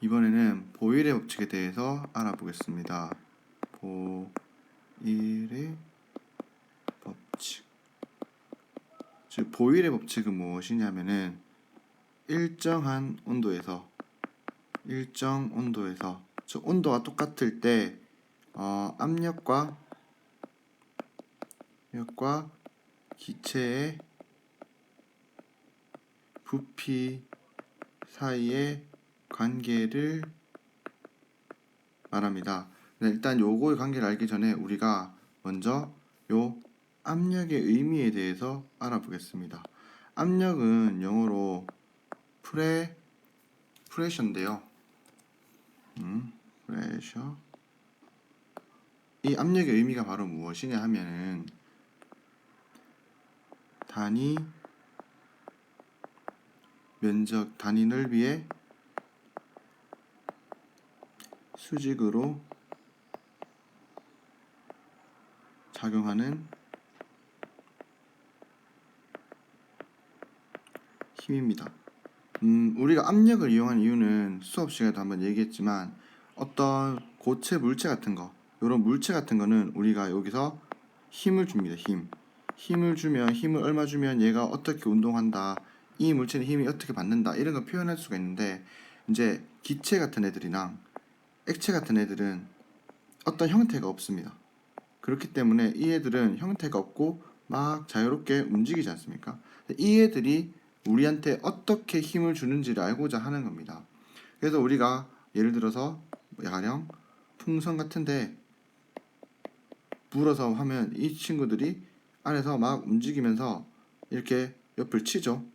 이번에는 보일의 법칙에 대해서 알아보겠습니다. 보일의 법칙. 즉 보일의 법칙은 무엇이냐면은 일정 온도에서 즉 온도가 똑같을 때 압력과 기체의 부피 사이의 관계를 말합니다. 네, 일단 요거의 관계를 알기 전에 우리가 먼저 요 압력의 의미에 대해서 알아보겠습니다. 압력은 영어로 프레셔인데요. 프레셔. 이 압력의 의미가 바로 무엇이냐 하면은 단위 면적, 단위 넓이의 수직으로 작용하는 힘입니다. 우리가 압력을 이용한 이유는 수업 시간에도 한번 얘기했지만 어떤 고체 물체 같은 거, 이런 물체 같은 거는 우리가 여기서 힘을 줍니다. 힘을 주면, 힘을 얼마 주면 얘가 어떻게 운동한다, 이 물체는 힘이 어떻게 받는다, 이런 걸 표현할 수가 있는데, 이제 기체 같은 애들이랑 액체 같은 애들은 어떤 형태가 없습니다. 그렇기 때문에 이 애들은 형태가 없고 막 자유롭게 움직이지 않습니까? 이 애들이 우리한테 어떻게 힘을 주는지를 알고자 하는 겁니다. 그래서 우리가 예를 들어서 가령 풍선 같은데 불어서 하면 이 친구들이 안에서 막 움직이면서 이렇게 옆을 치죠.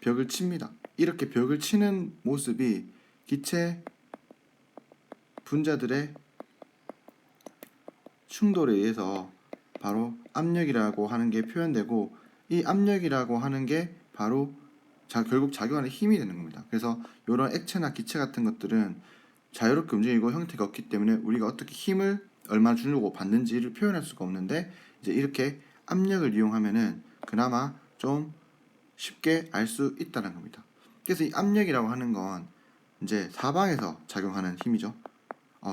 벽을 칩니다. 이렇게 벽을 치는 모습이 기체 분자들의 충돌에 의해서 바로 압력이라고 하는 게 표현되고, 이 압력이라고 하는 게 바로 결국 작용하는 힘이 되는 겁니다. 그래서 이런 액체나 기체 같은 것들은 자유롭게 움직이고 형태가 없기 때문에 우리가 어떻게 힘을 얼마 주고 받는지를 표현할 수가 없는데, 이제 이렇게 압력을 이용하면은 그나마 좀 쉽게 알 수 있다는 겁니다. 그래서 이 압력이라고 하는 건 이제 사방에서 작용하는 힘이죠.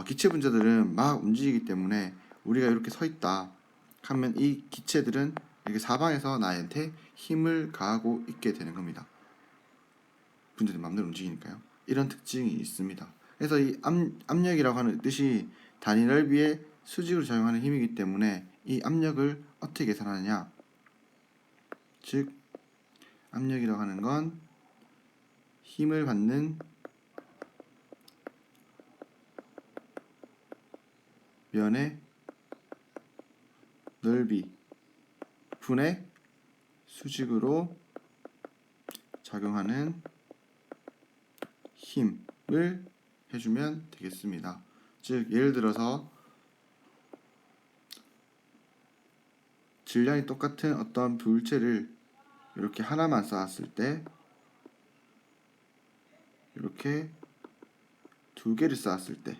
기체 분자들은 막 움직이기 때문에 우리가 이렇게 서 있다 하면 이 기체들은 이렇게 사방에서 나한테 힘을 가하고 있게 되는 겁니다. 분자들 마음대로 움직이니까요. 이런 특징이 있습니다. 그래서 이 압력이라고 하는 뜻이 단위 넓이의 수직으로 작용하는 힘이기 때문에 이 압력을 어떻게 계산하느냐, 즉 압력이라고 하는 건 힘을 받는 면의 넓이 분의 수직으로 작용하는 힘을 해주면 되겠습니다. 즉 예를 들어서 질량이 똑같은 어떤 물체를 이렇게 하나만 쌓았을 때, 이렇게 두 개를 쌓았을 때,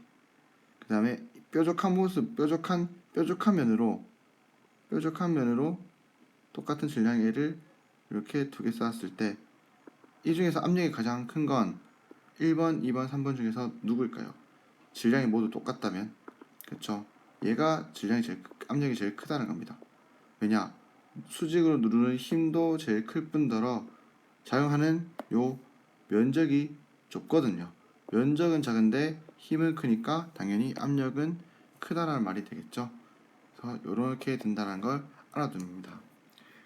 그 다음에 뾰족한 면으로 똑같은 질량의 애를 이렇게 두 개 쌓았을 때, 이 중에서 압력이 가장 큰 건 1번, 2번, 3번 중에서 누구일까요? 질량이 모두 똑같다면, 그렇죠? 얘가 압력이 제일 크다는 겁니다. 왜냐? 수직으로 누르는 힘도 제일 클 뿐더러 작용하는 요 면적이 좁거든요. 면적은 작은데 힘은 크니까 당연히 압력은 크다라는 말이 되겠죠. 그래서 이렇게 된다는 걸 알아둡니다.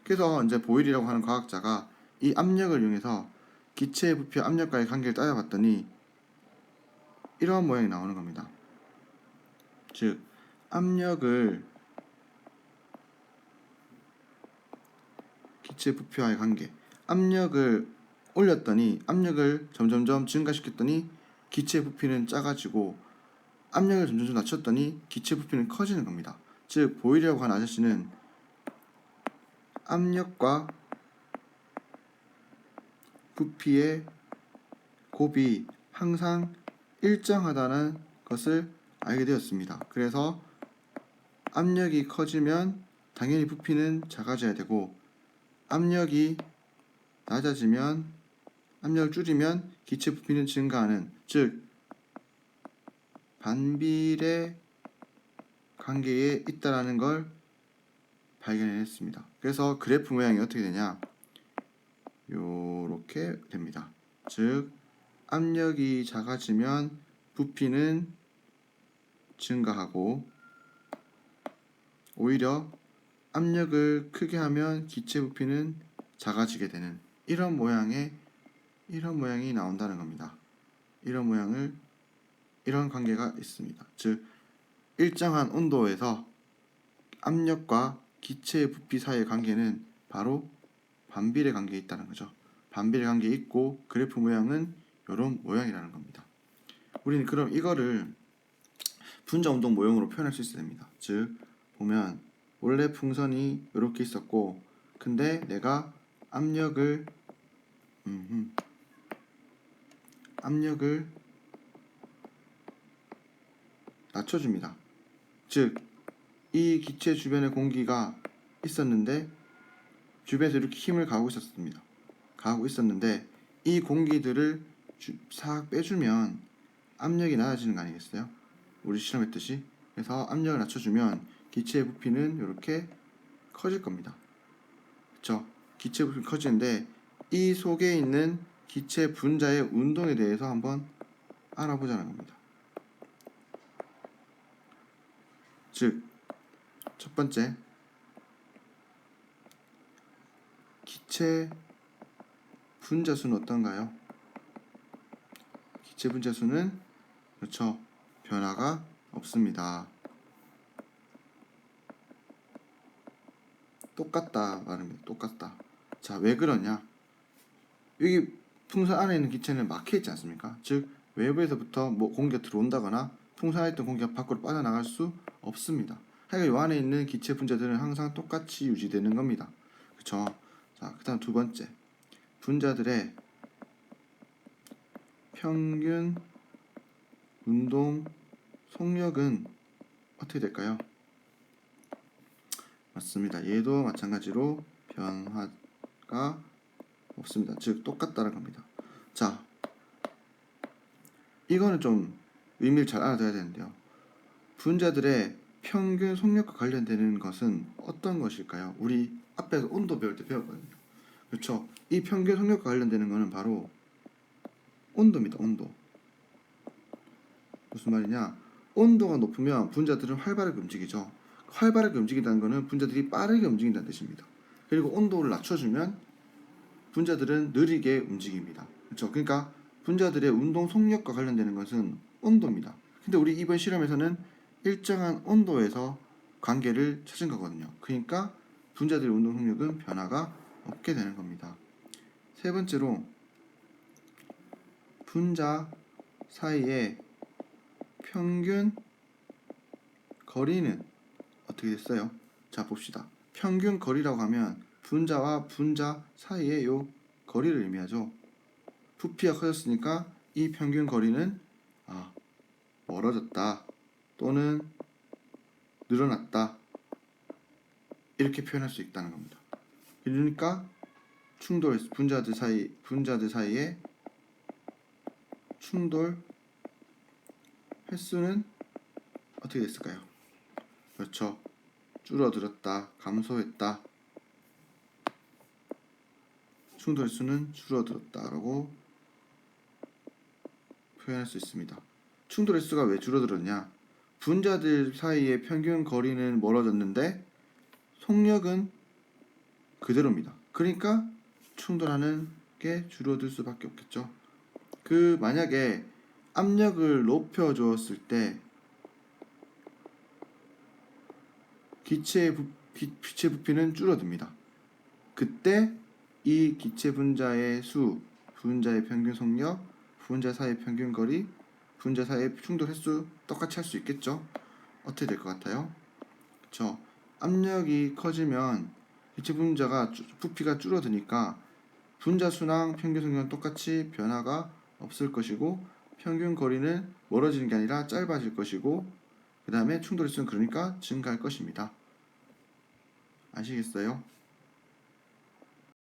그래서 이제 보일이라고 하는 과학자가 이 압력을 이용해서 기체의 부피와 압력과의 관계를 따져봤더니 이러한 모양이 나오는 겁니다. 즉 기체 부피와의 관계, 압력을 올렸더니, 압력을 점점점 증가시켰더니 기체 부피는 작아지고, 압력을 점점점 낮췄더니 기체 부피는 커지는 겁니다. 즉 보일이라고 하는 아저씨는 압력과 부피의 곱이 항상 일정하다는 것을 알게 되었습니다. 그래서 압력이 커지면 당연히 부피는 작아져야 되고, 압력을 줄이면 기체 부피는 증가하는, 즉 반비례 관계에 있다라는 걸 발견했습니다. 그래서 그래프 모양이 어떻게 되냐? 요렇게 됩니다. 즉 압력이 작아지면 부피는 증가하고 오히려 압력을 크게 하면 기체 부피는 작아지게 되는 이런 모양이 나온다는 겁니다. 이런 관계가 있습니다. 즉 일정한 온도에서 압력과 기체의 부피 사이의 관계는 바로 반비례 관계에 있다는 거죠. 반비례 관계에 있고 그래프 모양은 이런 모양이라는 겁니다. 우리는 그럼 이거를 분자 운동 모형으로 표현할 수 있어야 됩니다. 즉 보면 원래 풍선이 이렇게 있었고 근데 내가 압력을 낮춰줍니다. 즉 이 기체 주변에 공기가 있었는데 주변에서 이렇게 힘을 가하고 있었는데 이 공기들을 싹 빼주면 압력이 낮아지는 거 아니겠어요? 우리 실험했듯이. 그래서 압력을 낮춰주면 기체의 부피는 이렇게 커질 겁니다. 그렇죠? 기체 부피 커지는데 이 속에 있는 기체 분자의 운동에 대해서 한번 알아보자는 겁니다. 즉, 첫 번째, 기체 분자수는 어떤가요? 기체 분자수는 그렇죠. 변화가 없습니다. 똑같다 말입니다. 똑같다. 자, 왜 그러냐? 여기 풍선 안에 있는 기체는 막혀 있지 않습니까? 즉 외부에서부터 뭐 공기가 들어온다거나 풍선 안에 있던 공기가 밖으로 빠져나갈 수 없습니다. 하여간 이 안에 있는 기체 분자들은 항상 똑같이 유지되는 겁니다. 그쵸? 자, 그 다음 두 번째, 분자들의 평균 운동 속력은 어떻게 될까요? 맞습니다. 얘도 마찬가지로 변화가 없습니다. 즉 똑같다는 겁니다. 자, 이거는 좀 의미를 잘 알아둬야 되는데요. 분자들의 평균 속력과 관련되는 것은 어떤 것일까요? 우리 앞에서 온도 배울 때 배웠거든요. 그렇죠? 이 평균 속력과 관련되는 것은 바로 온도입니다. 온도. 무슨 말이냐? 온도가 높으면 분자들은 활발하게 움직이죠. 활발하게 움직인다는 것은 분자들이 빠르게 움직인다는 뜻입니다. 그리고 온도를 낮춰주면 분자들은 느리게 움직입니다. 그렇죠? 그러니까 분자들의 운동 속력과 관련되는 것은 온도입니다. 근데 우리 이번 실험에서는 일정한 온도에서 관계를 찾은 거거든요. 그러니까 분자들의 운동 속력은 변화가 없게 되는 겁니다. 세 번째로 분자 사이의 평균 거리는 어떻게 됐어요? 자, 봅시다. 평균 거리라고 하면 분자와 분자 사이의 요 거리를 의미하죠. 부피가 커졌으니까 이 평균 거리는 멀어졌다 또는 늘어났다 이렇게 표현할 수 있다는 겁니다. 그러니까 충돌 분자들 사이의 충돌 횟수는 어떻게 됐을까요? 그렇죠. 줄어들었다, 감소했다. 충돌 횟수는 줄어들었다라고 표현할 수 있습니다. 충돌 횟수가 왜 줄어들었냐? 분자들 사이의 평균 거리는 멀어졌는데 속력은 그대로입니다. 그러니까 충돌하는 게 줄어들 수밖에 없겠죠. 만약에 압력을 높여 주었을 때 기체의 부피는 줄어듭니다. 그때 이 기체 분자의 수, 분자의 평균 속력, 분자 사이의 평균 거리, 분자 사이의 충돌 횟수 똑같이 할 수 있겠죠? 어떻게 될 것 같아요? 그렇죠. 압력이 커지면 기체 분자가 부피가 줄어드니까 분자 수랑 평균 속력은 똑같이 변화가 없을 것이고 평균 거리는 멀어지는 게 아니라 짧아질 것이고 그 다음에 충돌 횟수는 그러니까 증가할 것입니다. 아시겠어요?